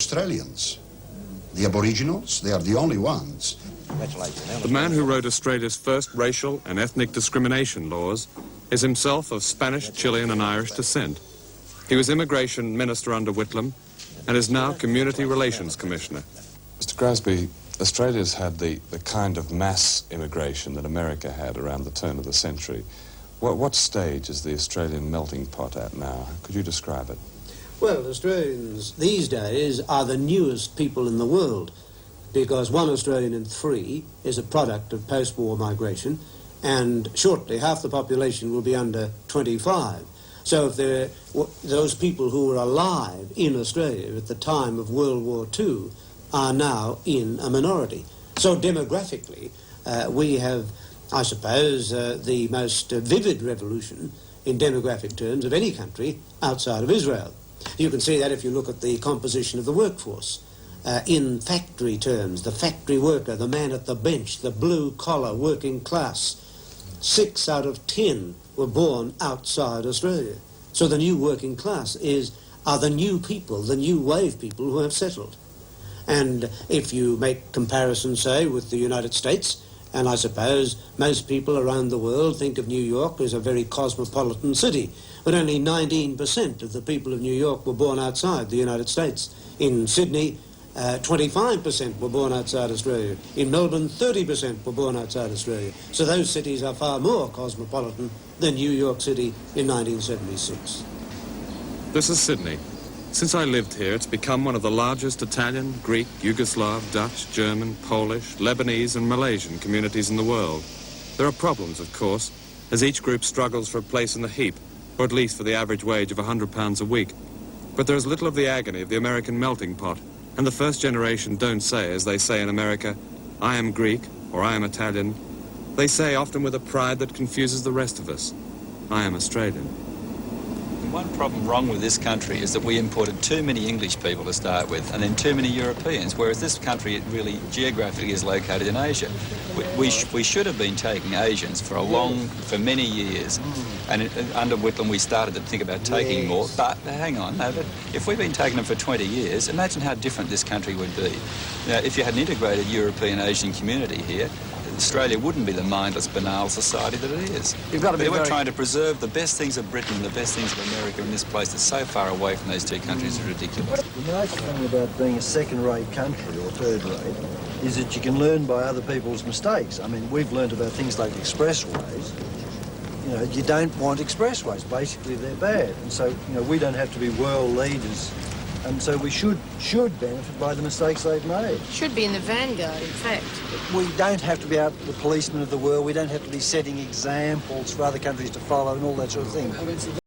Australians. The Aboriginals, they are the only ones. The man who wrote Australia's first racial and ethnic discrimination laws is himself of Spanish, Chilean and Irish descent. He was Immigration Minister under Whitlam and is now Community Relations Commissioner. Mr. Grasby, Australia's had the kind of mass immigration that America had around the turn of the century. What stage is the Australian melting pot at now? Could you describe it? Well, Australians these days are the newest people in the world, because 1 Australian in 3 is a product of post-war migration, and shortly half the population will be under 25. So if those people who were alive in Australia at the time of World War II are now in a minority. So demographically, we have, I suppose, the most vivid revolution in demographic terms of any country outside of Israel. You can see that if you look at the composition of the workforce. In factory terms, the factory worker, the man at the bench, the blue-collar working class, 6 out of 10 were born outside Australia. So the new working class are the new people, the new wave people who have settled. And if you make comparisons, say, with the United States, and I suppose most people around the world think of New York as a very cosmopolitan city, but only 19% of the people of New York were born outside the United States. In Sydney, 25% were born outside Australia. In Melbourne, 30% were born outside Australia. So those cities are far more cosmopolitan than New York City in 1976. This is Sydney. Since I lived here, it's become one of the largest Italian, Greek, Yugoslav, Dutch, German, Polish, Lebanese and Malaysian communities in the world. There are problems, of course, as each group struggles for a place in the heap, or at least for the average wage of £100 a week. But there is little of the agony of the American melting pot, and the first generation don't say, as they say in America, I am Greek or I am Italian. They say, often with a pride that confuses the rest of us, I am Australian. One problem wrong with this country is that we imported too many English people to start with, and then too many Europeans, whereas this country really geographically is located in Asia. We should have been taking Asians for many years, and under Whitlam we started to think about taking more, but hang on, but if we've been taking them for 20 years, imagine how different this country would be. Now, if you had an integrated European-Asian community here, Australia wouldn't be the mindless, banal society that it is. We're trying to preserve the best things of Britain and the best things of America in this place that's so far away from those two countries is ridiculous. The nice thing about being a second-rate country or third-rate is that you can learn by other people's mistakes. I mean, we've learned about things like expressways. You know, you don't want expressways. Basically, they're bad. And so, you know, we don't have to be world leaders. And so we should benefit by the mistakes they've made. Should be in the vanguard, in fact. We don't have to be out the policemen of the world. We don't have to be setting examples for other countries to follow and all that sort of thing.